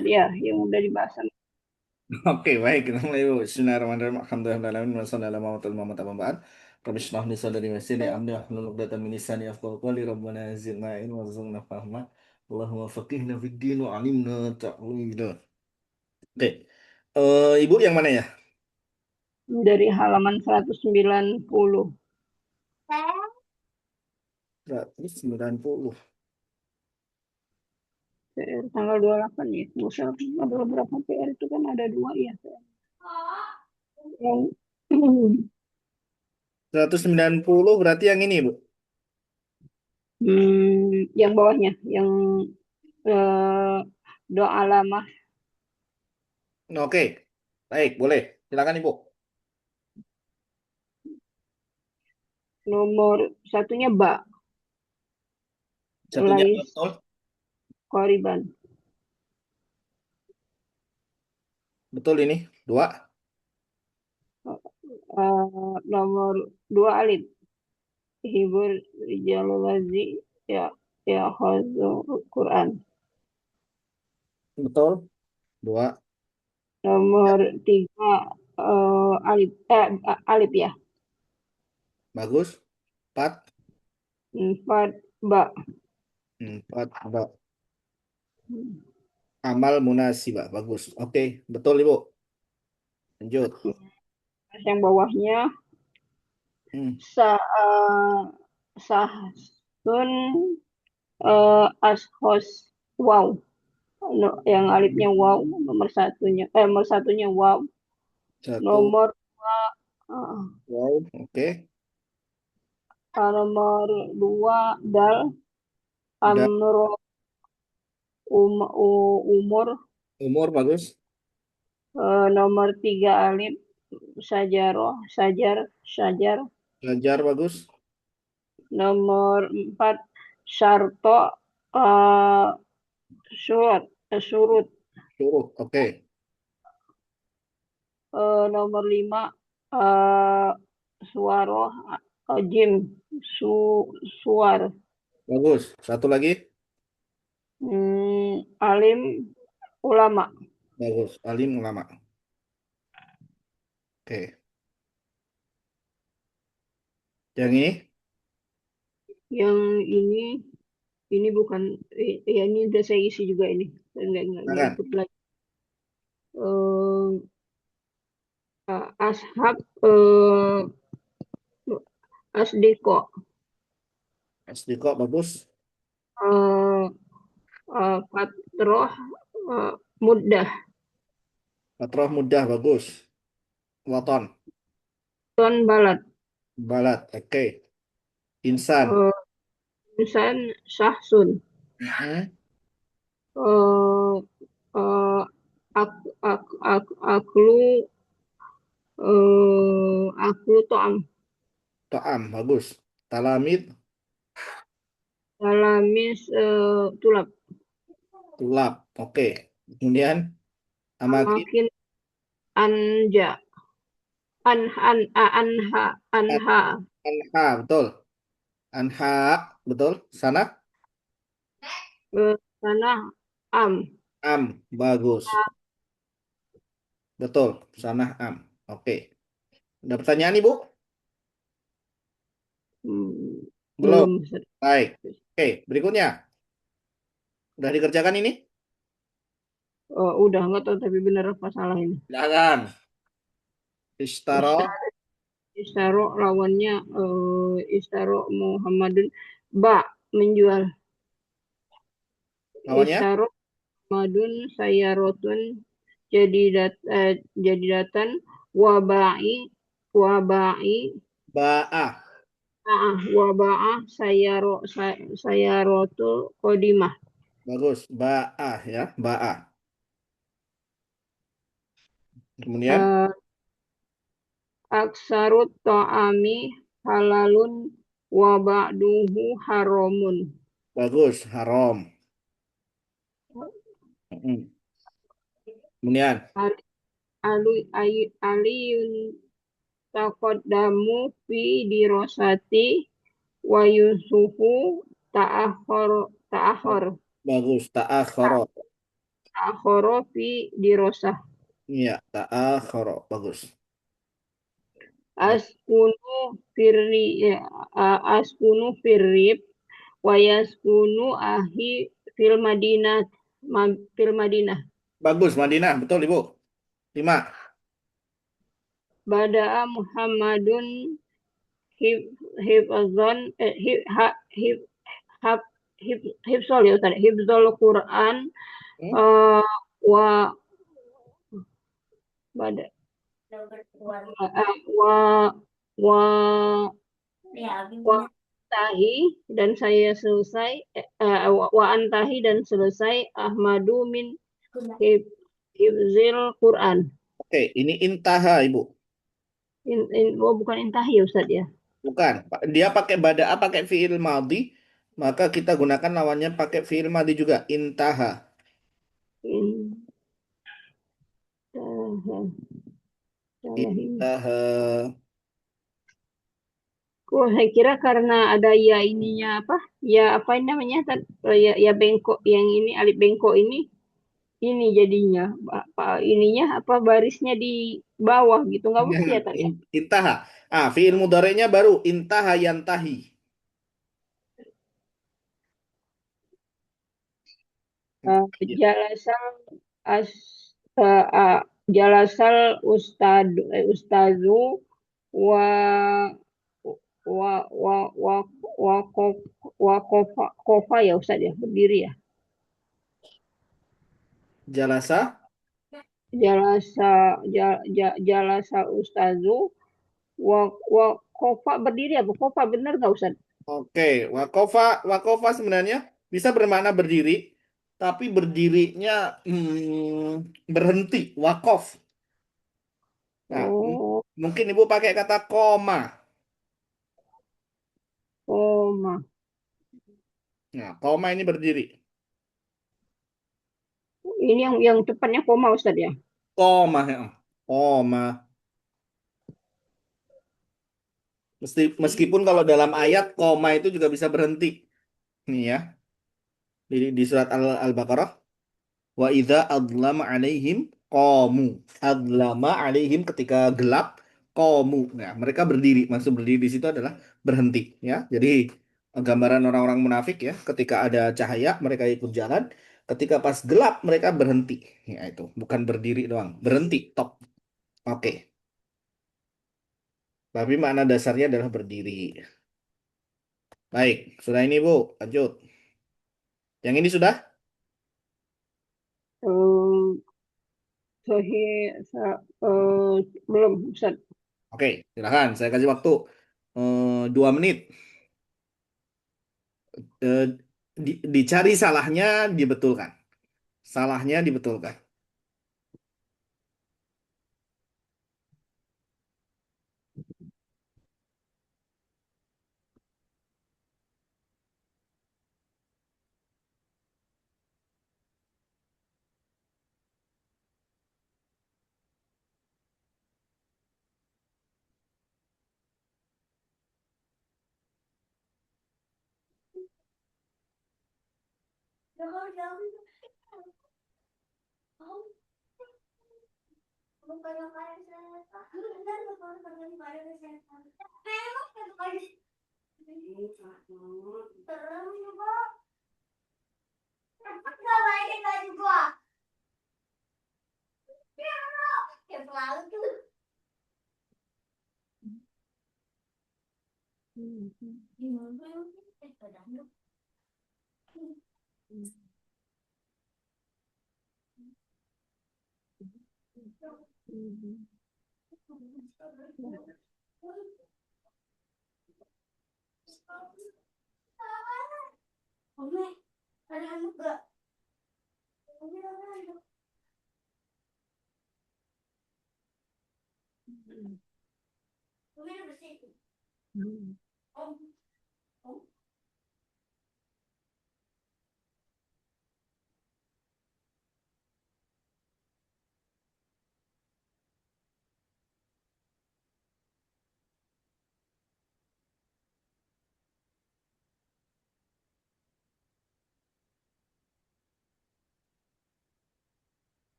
Ya, yang udah dibahas. Oke, baik. Kita mulai dulu. Bismillahirrahmanirrahim. Alhamdulillahirrahmanirrahim. Wassalamualaikum warahmatullahi wabarakatuh. Rabbi shrah li sadri wa yassir li amri wahlul 'uqdatam min lisani yafqahu qawli. Rabbana zidna ilman warzuqna fahma. Allahumma faqihna fid din wa 'allimna ta'wila. Oke. Ibu yang mana ya? Dari halaman 190. 190. PR tanggal 28 ya. Buset, ada beberapa PR itu kan ada dua ya. Yang 190 berarti yang ini, Bu. yang bawahnya, yang eh, doa lama Oke. Baik, boleh. Silakan, Ibu. nomor satunya Ba Satunya Lais betul. Koriban. Betul ini. Dua. Nomor dua Alif hibur jalalazi ya ya khazul Quran. Betul. Dua. Nomor tiga Alif Alif ya. Bagus. Empat. Empat Ba. Empat. Amal munasibah. Bagus. Oke. Betul, Ibu. Lanjut. Yang bawahnya Hmm. sa sahsun ashos wow. Yang alifnya wow, nomor satunya wow, Satu. nomor uh, Wow. Oke. nomor dua dal Dan amro umur, umur bagus. nomor tiga alif sajaroh sajar, Belajar bagus. nomor empat syarto uh, surut, Suruh. Oke. nomor lima uh, suaro jim su suar. Bagus. Satu lagi. Alim ulama. Bagus. Alim ulama. Oke. Yang ini. Yang ini bukan, ya ini udah saya isi juga ini. Saya nggak Tangan. ikut lagi. Eh, Ashab Asdiko, SD kok bagus. eh, Patroh Mudah, Patroh mudah bagus. Waton. Ton Balat, Balat. Oke. Insan. eh, Insan Syahsun, Mhm. eh, eh, Aklu Aklu To'am, To'am. Bagus. Talamid. Salamis Tulap, Tulap. Oke. Kemudian amakin. Amakin Anja, Anha, Anha. Betul. Anha. Betul. Sana. Tanah Am, Am. Bagus. Betul. Sana am. Oke. Ada pertanyaan, Ibu? hmm, Belum. belum. Baik. Oke. Berikutnya. Udah dikerjakan ini? Udah nggak tahu tapi benar apa salah ini. Silakan. Istaro. Istaro lawannya Istaro Muhammadun Ba menjual. Lawannya? Istaro Muhammadun Sayarotun jadi datan wabai wabai Ba'ah. wabaah sayarotul kodimah. Bagus. Ba'ah ya. Ba'ah. Kemudian? Eh, Aksarut ta'ami halalun wa ba'duhu haramun. Bagus. Haram. Mm. Kemudian? Aliyun taqaddamu fi dirosati wa yusufu ta'akhor. Bagus. Ta'akhara. akhoro fi dirosah. Iya, ta'akhara. Bagus. Baik. Askunu firri ya, askunu firrib wa yaskunu ahi fil madinah fil madinah. Bagus, Madinah. Betul, Ibu. 5. Bada'a Muhammadun hib hifzon hib ha hib hab hib hifzol ya Ustaz, hifzol Quran Hmm? eh, wa bada wa wa wa antahi dan saya selesai wa antahi dan selesai Ahmadu min hib hifzil Quran. Oke, ini intaha, Ibu. Oh, bukan intahi ya Ustaz ya. Bukan. Dia pakai bada'a, pakai fi'il madhi. Maka kita gunakan lawannya pakai fi'il madhi juga. Intaha. Intaha. Salah ini. Intaha. Oh, saya kira karena ada ya ininya apa? Ya apa ini namanya? Ya, ya bengkok yang ini alif bengkok ini jadinya apa ininya apa barisnya di bawah gitu nggak mesti Jangan. ya tadi ya. Intaha. Ah, fi'il mudhari'nya baru. Intaha yantahi. Jalasal as jalasal ustadu wa wa wa kofa ya Ustaz ya berdiri ya. Jalasa. Jalasa jalasa ustazu wa kofa berdiri apa kofa bener nggak Ustaz? Oke, wakofa, wakofa sebenarnya bisa bermakna berdiri, tapi berdirinya berhenti, wakof. Nah, Oh, mungkin ibu pakai kata koma. koma. Nah, koma ini berdiri. Ini yang tepatnya koma Ustaz ya. Koma, ya. Koma. Meskipun kalau dalam ayat koma itu juga bisa berhenti. Nih ya, di surat Al-Baqarah. Wa idza adlama alaihim qamu. Adlama alaihim ketika gelap qamu. Nah, mereka berdiri. Maksud berdiri di situ adalah berhenti ya. Jadi gambaran orang-orang munafik ya, ketika ada cahaya mereka ikut jalan, ketika pas gelap mereka berhenti. Ya itu, bukan berdiri doang, berhenti, top. Oke. Tapi makna dasarnya adalah berdiri. Baik, sudah ini Bu, lanjut. Yang ini sudah? Eh, belum Ustaz. Oke, silakan. Saya kasih waktu 2 menit. Eh, dicari salahnya, dibetulkan. Salahnya dibetulkan.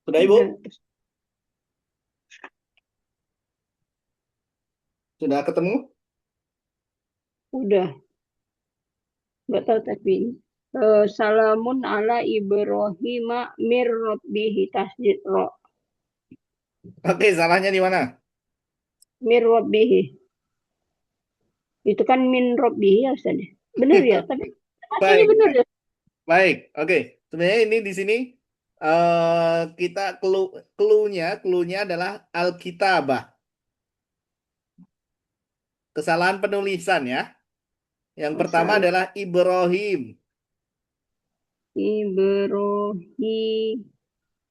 Sudah Ibu? Udah, Sudah ketemu? udah. Nggak tahu tapi salamun ala Ibrahim mir rabbihi tasdid ro. Oke, salahnya di mana? Mir rabbihi. Itu kan min rabbihi ya Ustaz, ya? Bener ya, tapi bacanya Baik, bener baik. ya. Baik, oke. Sebenarnya ini di sini kita clue-nya adalah Alkitabah. Kesalahan penulisan ya. Yang Oh, pertama salah. adalah Ibrahim. Ibrahim.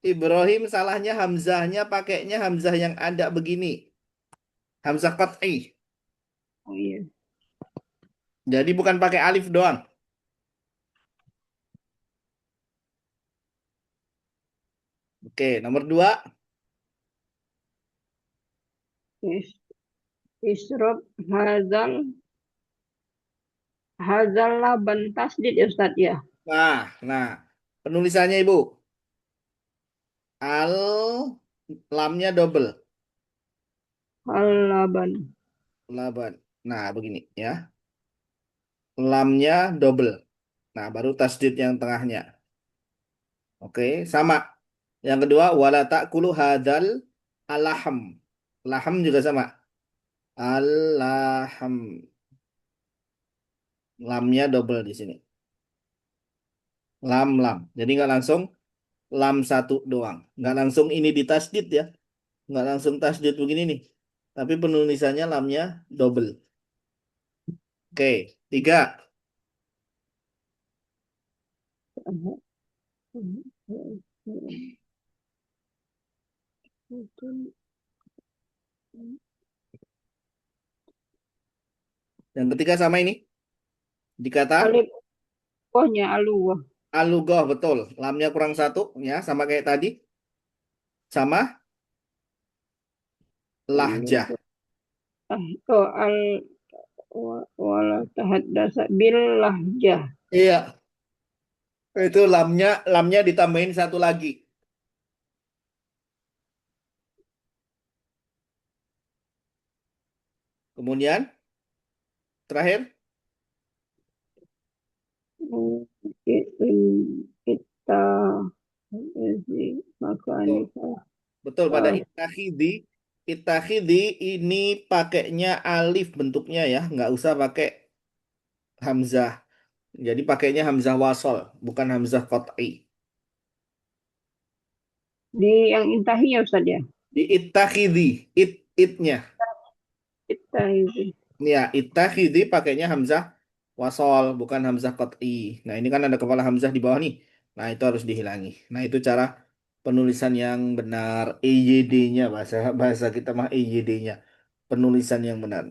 Ibrahim salahnya hamzahnya pakainya hamzah yang ada begini. Hamzah qat'i. Oh iya. Jadi bukan pakai alif doang. Oke, nomor dua. Is, isrob hazal hazal laban tasdid ya Ustaz ya. Nah, penulisannya Ibu. Al lamnya double. Hal laban. Laban. Nah, begini ya. Lamnya double. Nah, baru tasdid yang tengahnya. Oke, sama. Yang kedua, wala ta'kulu hadal alaham. Laham juga sama. Alaham. Lamnya double di sini. Lam. Jadi nggak langsung lam satu doang. Nggak langsung ini ditasdid ya. Nggak langsung tasdid begini nih. Tapi penulisannya lamnya double. Oke, tiga. Yang ketiga sama ini. Dikata Alif wahnya aluwah. alugoh betul. Lamnya kurang satu ya. Sama kayak tadi. Sama lahjah. Oh, wala tahaddasa bil lahjah. Iya. Itu lamnya ditambahin satu lagi. Kemudian terakhir Kita betul. makanya Betul pada ittakhidhi ini pakainya alif bentuknya ya, nggak usah pakai hamzah. Jadi pakainya hamzah wasol, bukan hamzah qat'i. di yang intahi ya Ustaz ya. Di ittakhidhi, itnya. Kita itu. Ya, ittakhidhi pakainya hamzah wasol, bukan hamzah qat'i. Nah, ini kan ada kepala hamzah di bawah nih. Nah, itu harus dihilangi. Nah, itu cara penulisan yang benar. EYD-nya bahasa bahasa kita mah EYD-nya. Penulisan yang benar.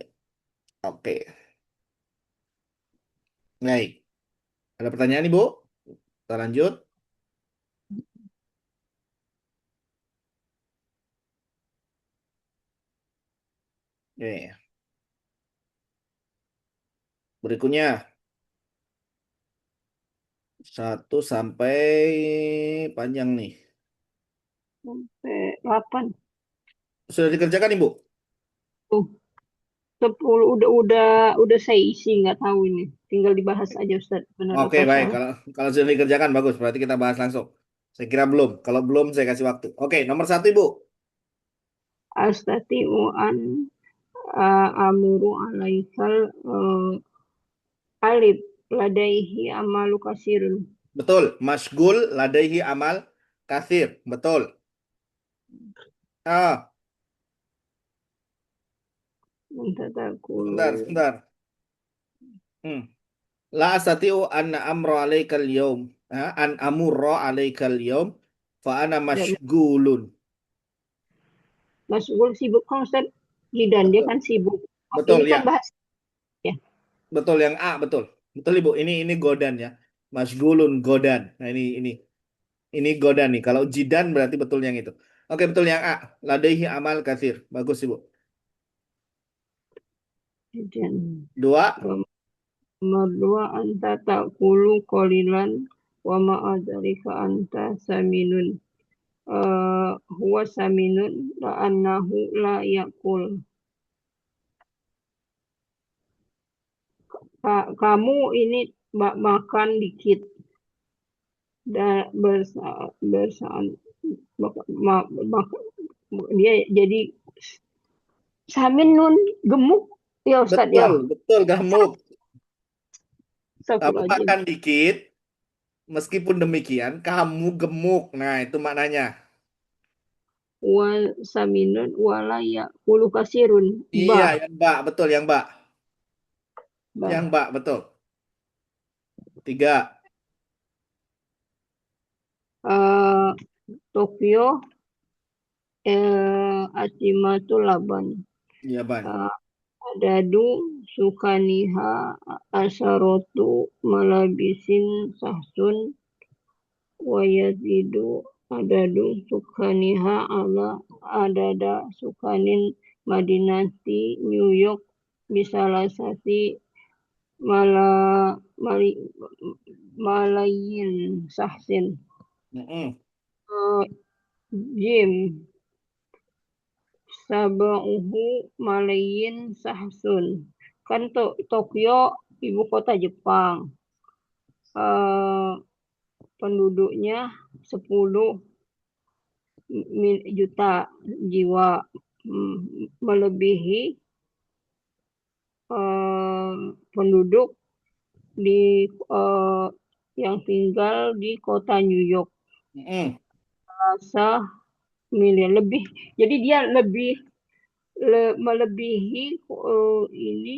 Oke. Baik. Ada pertanyaan Ibu? Kita lanjut. Oke. Berikutnya 1 sampai panjang nih. Sampai 8. Sudah dikerjakan Ibu? Tuh, 10 udah saya isi nggak tahu ini. Tinggal dibahas aja Ustaz. Benar Oke, apa baik. salah? Kalau sudah dikerjakan bagus. Berarti kita bahas langsung. Saya kira belum. Kalau belum, saya kasih waktu. Oke, nomor 1 Ibu. Astati'u an amuru alaikal alif ladaihi amalu kasirun. Betul. Masgul ladaihi amal kathir. Betul. Ah, Mentatakulu sebentar. Hmm. La astatiu an amro alaikal yaum. An amurro alaikal yaum. Fa ana dan masgulun. Masgul sibuk kan Ustaz. Jidan dia Betul. kan sibuk. Oh, ini Betul kan ya. bahas ya. Betul yang A, betul. Betul Ibu. Ini godan ya. Masgulun godan. Nah, ini godan nih. Kalau jidan berarti betul yang itu. Oke, betul yang A. Ladaihi amal kathir. Bagus Ibu. Dan Dua. Merdua anta takulu kolilan wa ma'adzalika anta saminun. huwa saminun annahu la yakul. Kamu ini makan dikit dan bersa dia jadi saminun gemuk ya Ustadz ya. Betul, betul Gahmuk. Kamu Astagfirullahaladzim. makan dikit, meskipun demikian kamu gemuk. Nah, itu maknanya. Wal saminun wala yakulu kasirun. Iya, Bah, yang Mbak, betul yang Mbak. Yang bah. Mbak, betul. Tiga, Eh, Tokyo Acimatul Laban. iya Ban. Eh, Adadu Sukaniha Asarotu Malabisin Sahsun Wayazidu Adadu Sukaniha ala Adada Sukanin Madinati New York Bisalasati Mala Mali, Malayin Sahsin. Mm-mm. Jim Sabauhu Malayin Sahsun. Kan Tokyo ibu kota Jepang. Eh, Penduduknya 10 juta jiwa, melebihi eh, penduduk di yang tinggal di kota New York. Mm-mm. Rasa miliar lebih. Jadi dia lebih melebihi ini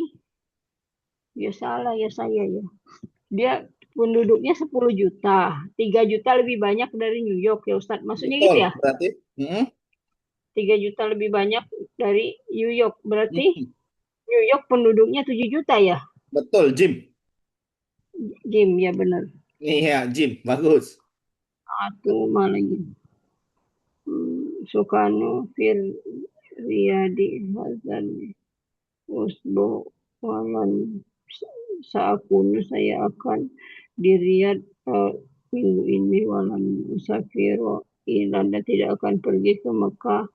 ya salah ya saya ya. Dia penduduknya 10 juta, 3 juta lebih banyak dari New York ya Ustadz. Maksudnya gitu Betul, ya? berarti. Mm-mm. 3 juta lebih banyak dari New York. Berarti Mm-mm. New York penduduknya 7 juta ya? Betul, Jim. Jim, ya benar. Iya, Jim, bagus. Satu malah gitu. Soekarno Fir Riyadi Hasan Usbo Walan Saakunu saya akan di Riyadh minggu ini walan Musafiro Ilanda tidak akan pergi ke Mekah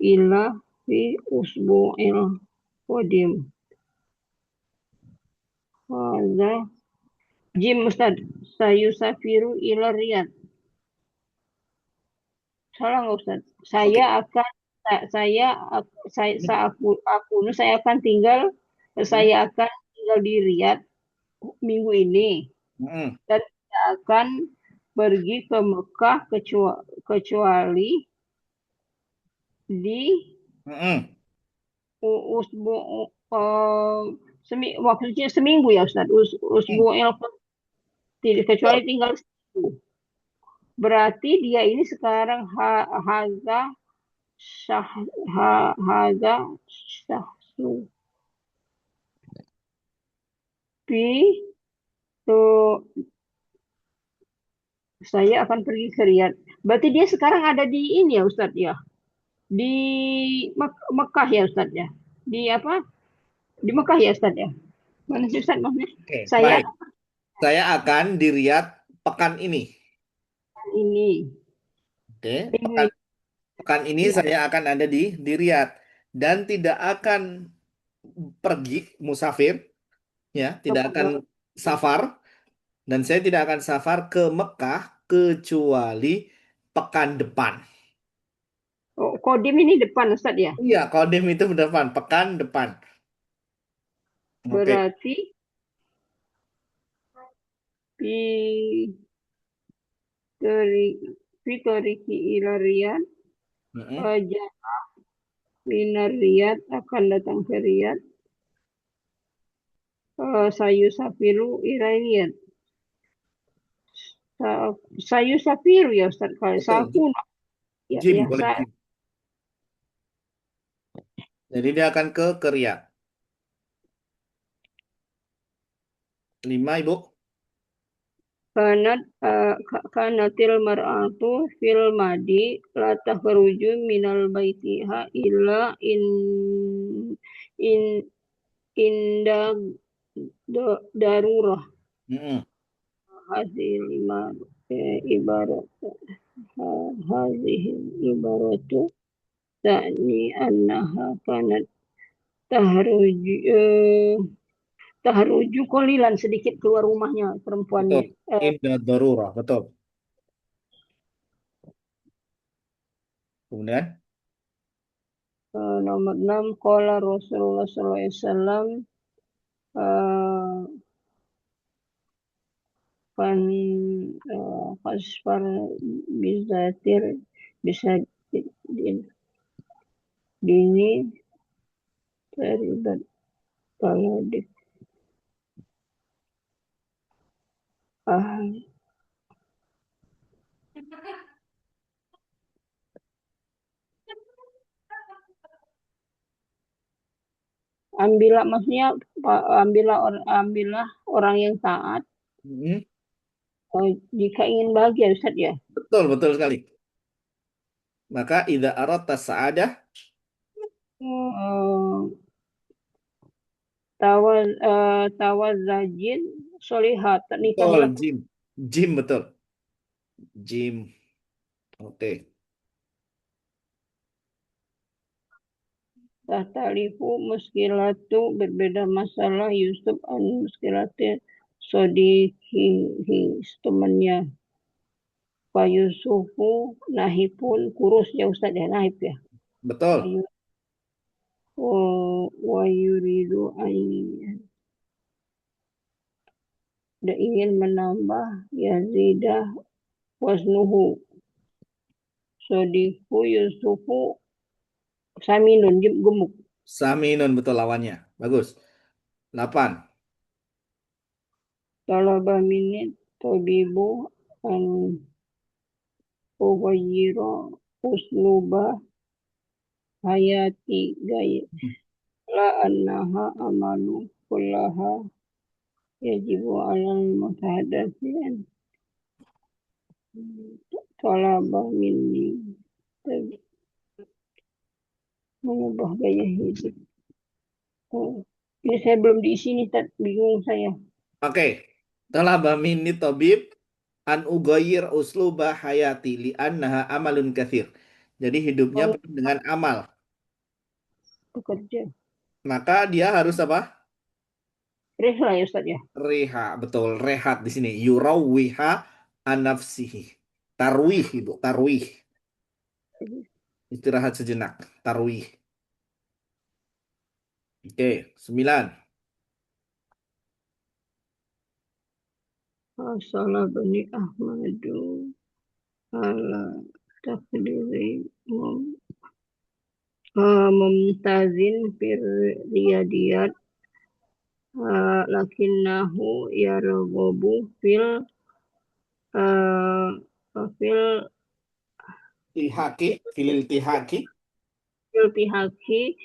ila fi usbu'il qadim. Hadza Jim Ustad Sayusafiru ila Riyadh. Salah nggak Ustaz? Oke. Saya saya akan tinggal Mm. saya akan tinggal di Riyadh minggu ini Mm-mm. dan tidak akan pergi ke Mekah kecuali di Mm-mm. usbu maksudnya seminggu ya Ustaz. Mm. Usbu tidak kecuali Betul. tinggal seminggu. Berarti dia ini sekarang haza syah haza syahsu pi tuh saya akan pergi ke Riyadh. Berarti dia sekarang ada di ini ya Ustadz ya. Di Mekah ya Ustadz ya. Di apa? Di Mekah ya Ustadz ya. Mana sih Ustadz maksudnya? Oke, Saya baik. Saya akan di Riyadh pekan ini. ini Oke, minggu pekan ini. pekan ini Ya, saya akan ada di Riyadh dan tidak akan pergi musafir, ya, tidak akan safar dan saya tidak akan safar ke Mekah kecuali pekan depan. oh, Kodim ini depan Ustadz ya. Iya, Kodim itu depan, pekan depan. Oke. Berarti di dari Fitoriki ila Riyadh, Mm-mm. aja minar Riyadh akan datang ke Riyadh. Sayu Safiru ila Riyadh. Sayu Safiru ya Ustadz. Kalau Betul. saku ya, Jim ya boleh saya Jim. Jadi dia akan ke Riyadh. Lima, Ibu. kanatil mar'atu fil madi la takhruju minal baitiha illa in inda darurah Mm-mm. hasil lima ibarat. hadhihi ibaratu ta'ni annaha kanat tahruju tahruju kolilan sedikit keluar rumahnya Betul. perempuannya. Inda darurah. Betul. Kemudian, Nomor 6 qala Rasulullah sallallahu alaihi wasallam kan kasfar bizatir bisa dini terlibat baladik ah ambillah maksudnya ambillah orang yang taat hmm, jika ingin bahagia Ustaz ya. betul, betul sekali. Maka, idza aratta sa'adah, Hmm, tawazajin solihat betul, nikahilah Jim. Jim, betul. Jim. Oke. tahtalifu muskilatu berbeda masalah Yusuf an muskilati sodikihi temannya Pak Yusufu nahipun kurus ya Ustaz ya nahip ya Betul. wa yuridu an dan ingin menambah yazidah wasnuhu sodiku Yusufu saminun gemuk Saminun, betul lawannya. Bagus. 8. talaba minit tabibu an ughayira usluba hayati gaya la annaha amalu kullaha yajibu alal mutahaddatsin talaba minni mengubah gaya hidup. Oh, ini saya belum diisi nih, bingung saya. Oke. Talaba minni tabib an ugoyir usluba hayati li annaha amalun kathir. Jadi hidupnya Oh, penuh dengan amal. bekerja. Maka dia harus apa? Rehla ya Ustaz ya. Reha, betul. Rehat di sini. Yurawwiha anafsihi. Tarwih, Ibu. Tarwih. Istirahat sejenak. Tarwih. Oke. 9. Salah bani Ahmadu ala takdiri mumtazin fir riyadiyat lakinnahu yarghabu uh, fil Tihaki. Filil tihaki. fil pihaki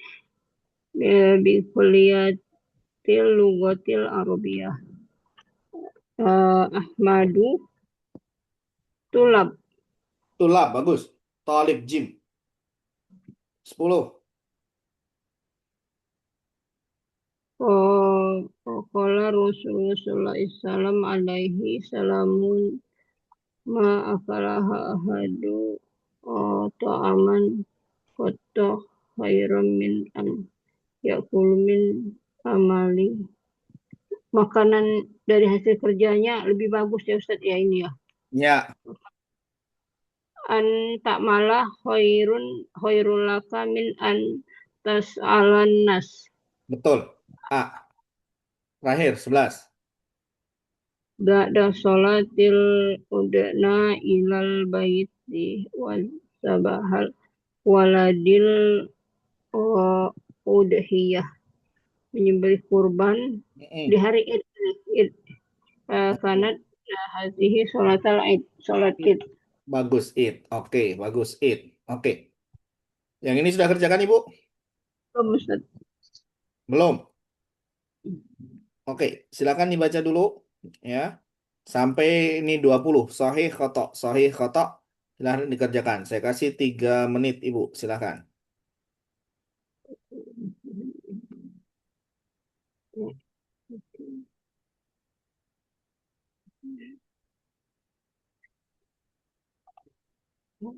bi kulliyatil lughatil arabiyyah. Ahmadu tulab Tulab, bagus. Talib Jim. 10. Qala Rasulullah sallallahu alaihi salamun ma akalaha ahadu ta'aman qatta khairan min an yakul min amali makanan dari hasil kerjanya lebih bagus ya Ustaz ya ini ya Ya, an tak malah khairul laka min an tas'alan nas betul. A. Terakhir, 11. ba'da sholatil udna ilal baiti wa sabahal waladil udhiyah menyembelih kurban Mm-mm. di hari Id, Id karena hazihi sholatal Id, sholat Id. Bagus, it. Oke, bagus, it. Oke. Yang ini sudah kerjakan, Ibu? Oh, Ustaz. Belum? Oke, silakan dibaca dulu ya. Sampai ini 20. Sahih khotok, sahih khotok. Silahkan dikerjakan. Saya kasih 3 menit, Ibu. Silakan. Ya,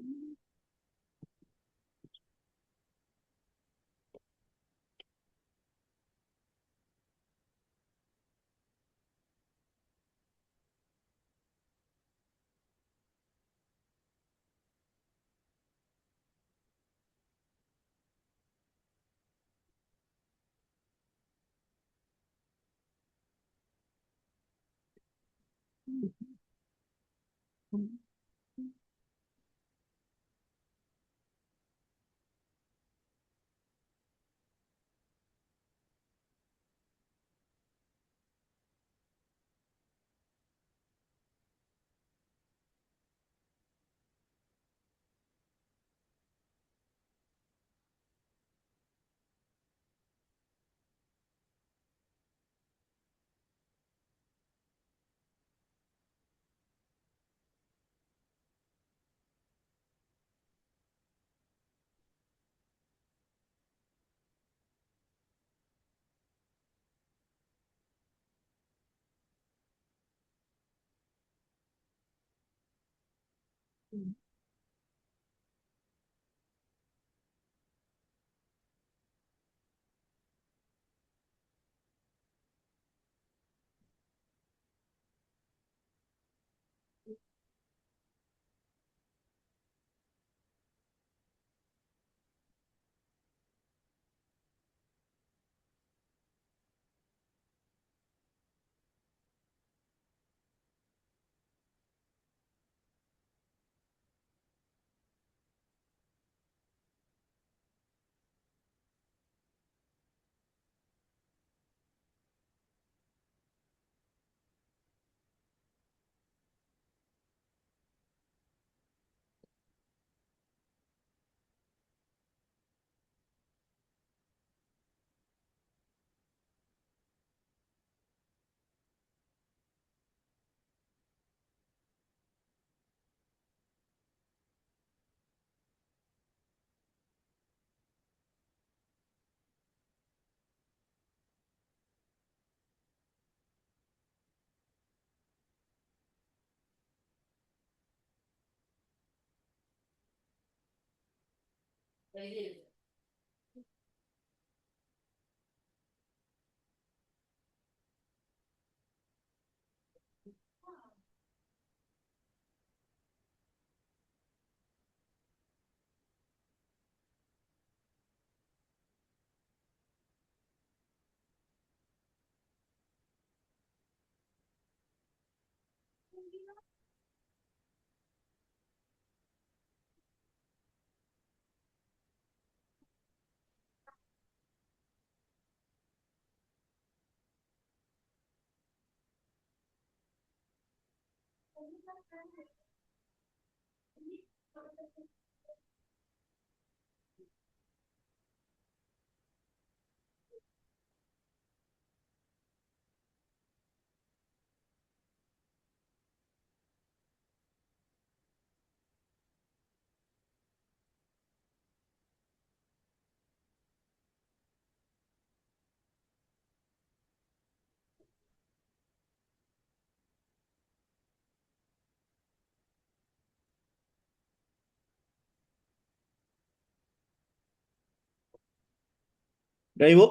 Ibu.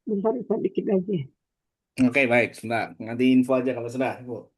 Bentar, bentar dikit lagi. Oke, baik. Sebentar. Nanti info aja kalau sudah, Ibu.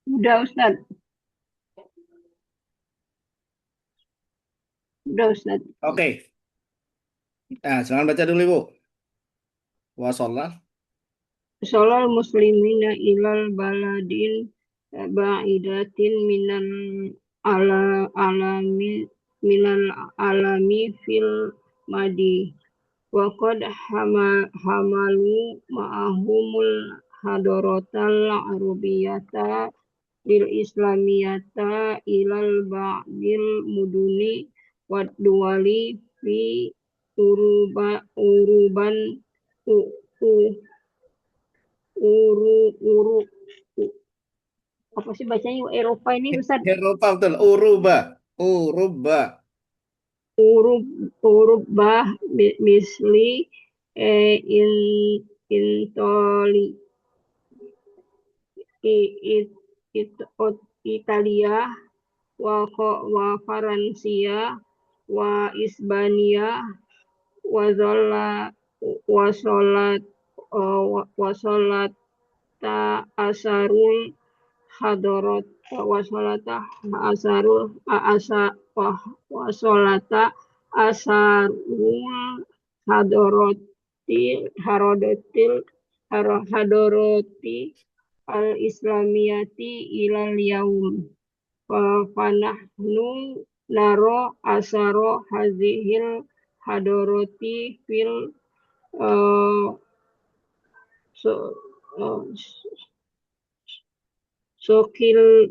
Udah Ustaz, udah Ustaz. Oke. Nah, jangan baca dulu, Ibu. Wasollah. Sholal muslimina ilal baladin ba'idatin ala alami minal alami fil madi. Wa qad hamalu ma'ahumul hadaratal arabiyata lil islamiyata ilal ba'dil muduni wad duwali fi uruban u- u- uru apa sih bacanya Eropa ini Ustaz? Eropa betul. Uruba. Uruba. Urub urubah misli in intoli it, it, Italia wa Faransia wa Isbania wa zola wa solat wa solat ta asarul hadarat wasolata asarul asa wasolata asarul hadaroti harodotil hadoroti al islamiyati ilal yaum fanahnu naro asaro hazihil hadoroti fil uh, so, uh, Sokil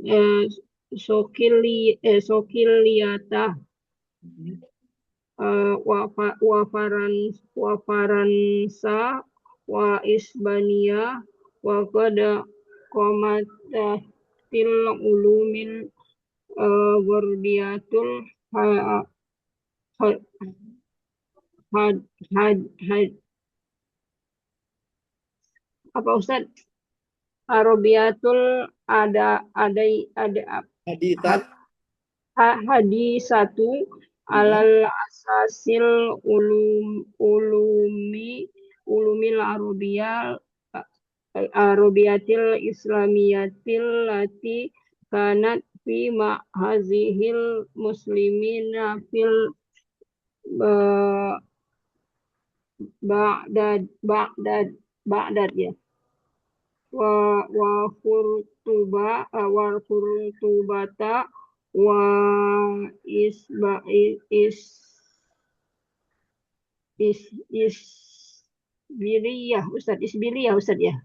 Sokiliata wa Faransa wa Isbania wa qada qomatatil ulumin gordiatul ha- ha- had, had, apa Ustaz? Arabiatul ada Hadithat. hadi satu Mm-mm. alal asasil ulumil arabiyatil islamiyatil lati kanat fi ma'hazihil muslimina fil Baghdad ya wa furtuba wa furtubata wa isba is is isbiliyah Ustaz isbiliyah Ustaz ya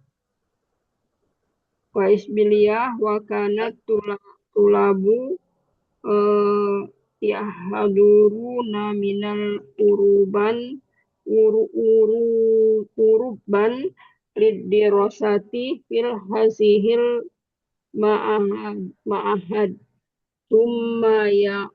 wa isbiliyah wa kanat tulabu eh, yahduruna minal uruban uruban lidirosati fil hasihil ma'ahad summa ya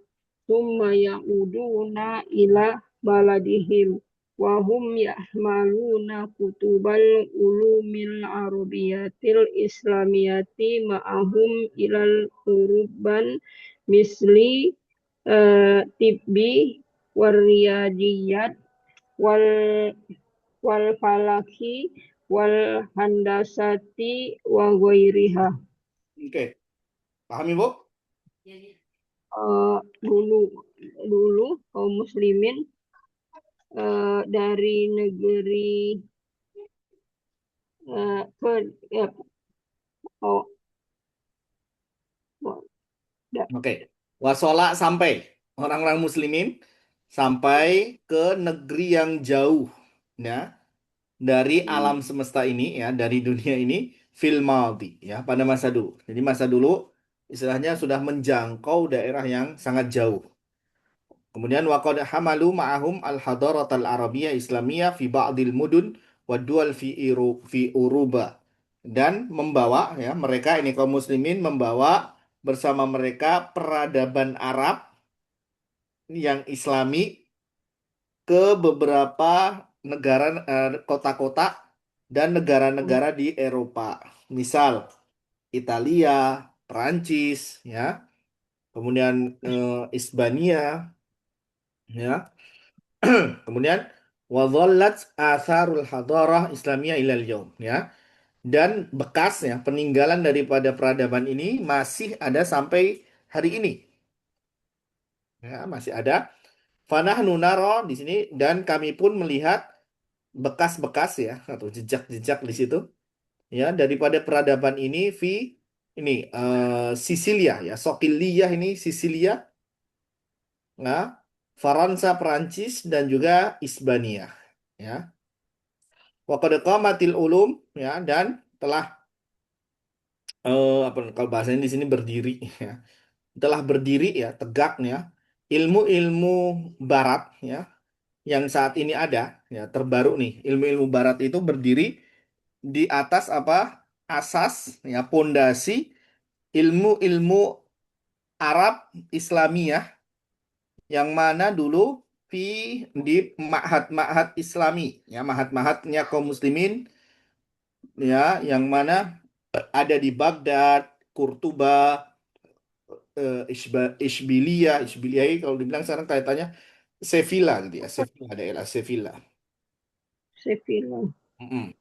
summa ya'uduna ila baladihim wa hum yahmaluna kutubal ulumil arabiyatil islamiyati ma'ahum ilal urban misli tibbi wariyadiyat wal wal falaki wal handasati wa ghairiha. Oke. Paham, Ibu? Dulu dulu kaum muslimin dari negeri ke oh, oh, Oke. Wasola sampai. Orang-orang muslimin sampai ke negeri yang jauh. Ya. dari Hmm. alam semesta ini ya, dari dunia ini fil madhi ya, pada masa dulu. Jadi masa dulu istilahnya sudah menjangkau daerah yang sangat jauh. Kemudian waqad hamalu ma'ahum al-hadarat al-arabiyyah islamiyah fi ba'dil mudun wa dual fi Uruba. Dan membawa ya, mereka ini kaum muslimin membawa bersama mereka peradaban Arab yang Islami ke beberapa negara, kota-kota dan negara-negara di Eropa. Misal Italia, Perancis ya, kemudian Isbania ya. Kemudian wadhallat atharul hadarah Islamiyah ilal yaum ya. Dan bekas ya, peninggalan daripada peradaban ini masih ada sampai hari ini. Ya, masih ada. Fanahnu nara di sini dan kami pun melihat bekas-bekas ya atau jejak-jejak di situ ya daripada peradaban ini ini Sisilia ya, Sokiliyah ini Sisilia, nah, Faransa, Perancis dan juga Isbania ya. Wa qad qamatil ulum ya, dan telah apa kalau bahasanya di sini berdiri ya. Telah berdiri ya, tegaknya ilmu-ilmu barat ya yang saat ini ada ya, terbaru nih. Ilmu-ilmu barat itu berdiri di atas apa? Asas ya, pondasi ilmu-ilmu Arab Islamiyah yang mana dulu di ma'had-ma'had Islami ya, ma'had-ma'hadnya kaum muslimin ya, yang mana ada di Baghdad, Kurtuba, Isbiliyah kalau dibilang sekarang kaitannya Sevilla gitu ya, Sevilla, daerah Sevilla. Sevilla. Mm-mm.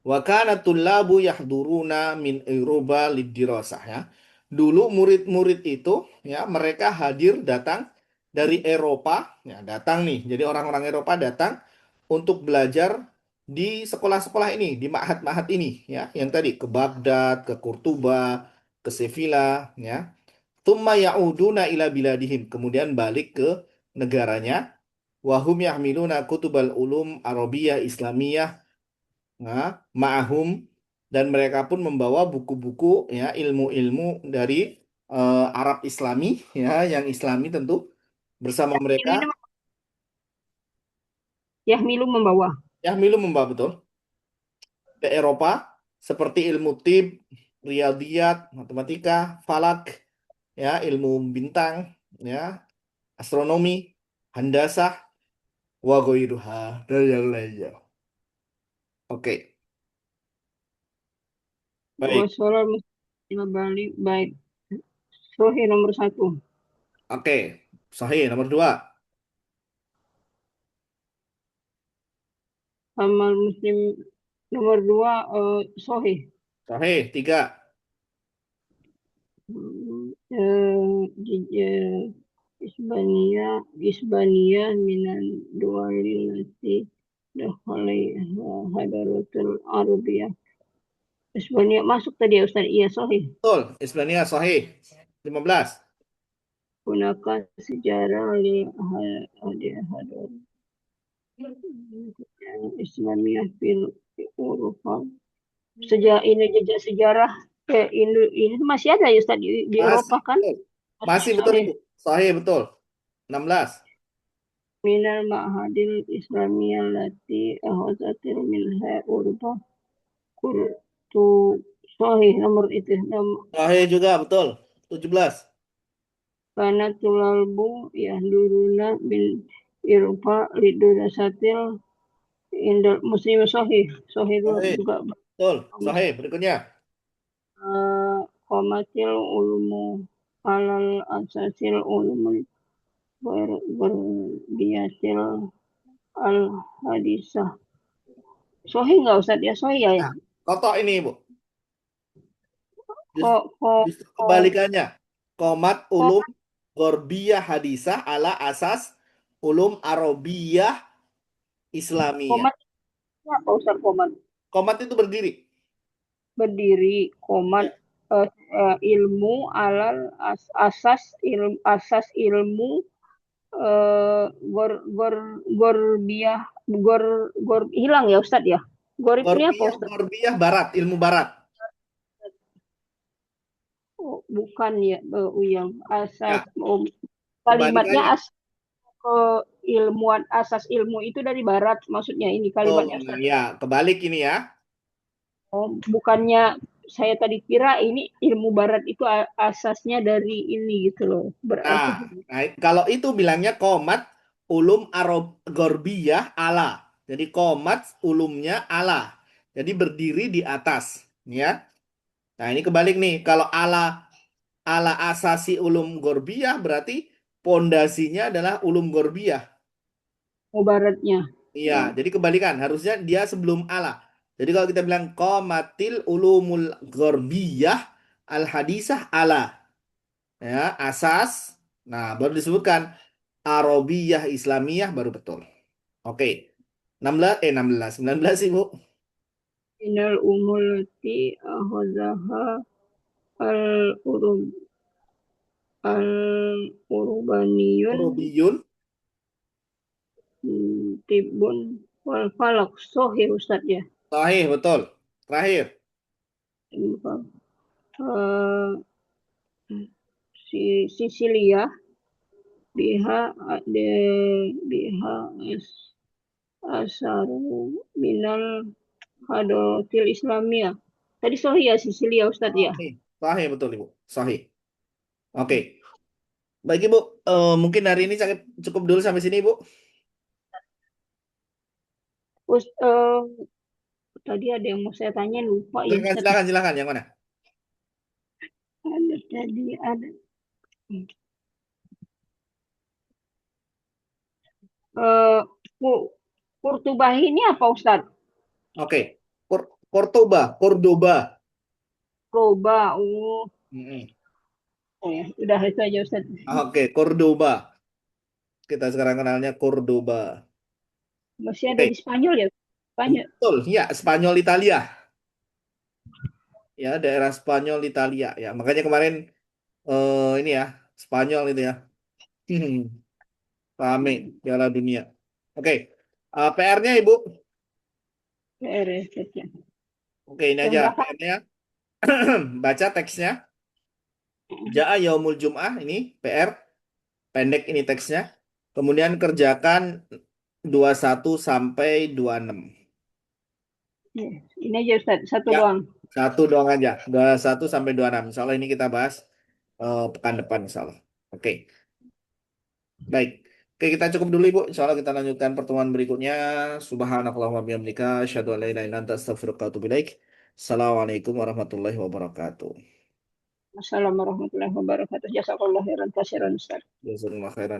Wa kana tullabu yahduruna min Eropa lidirasah ya. Dulu murid-murid itu ya, mereka hadir datang dari Eropa ya, datang nih. Jadi orang-orang Eropa datang untuk belajar di sekolah-sekolah ini, di ma'had-ma'had ini ya, yang tadi ke Baghdad, ke Kurtuba, ke Sevilla ya. Tsumma ya'uduna ila biladihim, kemudian balik ke negaranya. Wahum yahmiluna kutubal ulum Arabiyah Islamiyah, nah, ma'ahum, dan mereka pun membawa buku-buku ya, ilmu-ilmu dari Arab Islami ya, yang Islami tentu bersama mereka. Ini Yahmilu membawa. Yahmilu membawa betul ke Eropa seperti ilmu tib, riyadiyat, matematika, falak ya, ilmu bintang ya, astronomi, handasah, wa ghairuha, dan yang lainnya. Oke, baik. Wassalam Bali baik. Sohi nomor satu. Oke, sahih nomor dua. Amal Muslim nomor dua. Sohi. Sahih tiga. Isbania Isbania minan dua lati dakhali hadaratul Arabiyah. Isbania masuk tadi ya Ustaz. Iya, Sohi. Betul, Isbania sahih 15. Gunakan sejarah li hadar Islamiyah fil Eropa. Sejak ini jejak sejarah ini masih ada ya Ustaz di Masih Eropa kan? betul. Masih Masih betul ada. Ibu. Sahih betul. 16. Minal ma'hadil Islamiyah lati ahwazatil minha Eropa kurtu sahih nomor itu Sahih juga betul. 17. karena tulalbu ya duruna bin Eropa lidura satil Indul Muslim sahih sahih Sahih. juga Betul. bagus. Sahih. Berikutnya. Komatil ulmu alal asasil ulmu berbiasil al hadisah. Sahih nggak Ustaz ya? Sahih ya, ya. Nah, kotok ini Ibu. Just- Kok kok Justru kok kebalikannya. Komat ulum kok Gorbiyah hadisah ala asas ulum Arabiyah Islamiyah. komat apa Ustaz komat? Komat itu berdiri. Berdiri komat Ya. ilmu alal asas ilmu gor gor gor biah gor gor hilang ya Ustadz ya. Gorib ini apa Gorbiyah, Ustaz? gorbiyah barat, ilmu barat. Oh, bukan ya, yang asas Ya, kalimatnya kebalikannya. ke ilmuwan asas ilmu itu dari barat maksudnya ini Oh, kalimatnya Ustaz. ya, kebalik ini ya. Oh, bukannya saya tadi kira ini ilmu barat itu asasnya dari ini gitu loh. Nah, Berasas. kalau itu bilangnya komat ulum Arab gorbiyah ala. Jadi komat ulumnya ala. Jadi berdiri di atas, ya. Nah, ini kebalik nih. Kalau ala ala asasi ulum gorbiyah berarti pondasinya adalah ulum gorbiyah. Oh, baratnya. Iya, Oh, jadi kebalikan. Harusnya dia sebelum ala. Jadi kalau kita bilang komatil ulumul gorbiyah al hadisah ala, ya asas. Nah, baru disebutkan Arabiyah Islamiyah baru betul. Oke. 16 19 Ibu. inal umulati ahozaha al urub al urubaniyun Urubiyun. tibun wal falak soh ya Ustaz ya. Sahih, betul. Terakhir. Eh, Sisilia biha de biha asaru minal hadotil Islamiyah. Tadi soh ya Sisilia Ustadz ya. Sahih. Sahih, betul Ibu. Sahih. Oke. Baik Ibu, mungkin hari ini cukup dulu sampai sini Ibu. Terus tadi ada yang mau saya tanya lupa ya Silakan, Ustadz. silakan, silakan. Yang mana? Ada tadi ada. Eh, Kurtubah ini apa Ustadz? Oke. Cordoba, Cordoba. Proba. Oh, Mm-mm. oh ya, udah itu aja Ustadz. Oke, Cordoba. Kita sekarang kenalnya Cordoba. Masih ada Oke, di Spanyol ya? Spanyol. betul. Ya, Spanyol Italia. Ya, daerah Spanyol Italia. Ya, makanya kemarin ini ya, Spanyol itu ya. Rame Piala Dunia. Oke, PR-nya Ibu. RS ya. Oke, ini Yang aja berapa? PR-nya. Baca teksnya. Ja'a yaumul Jum'ah ini PR. Pendek ini teksnya. Kemudian kerjakan 21 sampai 26. Ya, ini aja Ustadz, satu Ya, doang. satu doang aja. 21 sampai 26. Insya Allah ini kita bahas pekan depan insya Allah. Oke, baik. Oke, kita cukup dulu Ibu. Insya Allah kita lanjutkan pertemuan berikutnya. Subhanakallahumma bihamdika. Asyhadu an la ilaha illa anta astaghfiruka wa atubu ilaik. Assalamualaikum warahmatullahi wabarakatuh. Assalamualaikum warahmatullahi wabarakatuh. Jazakallah khairan kasiran Ustaz. Jazakumullah khairan.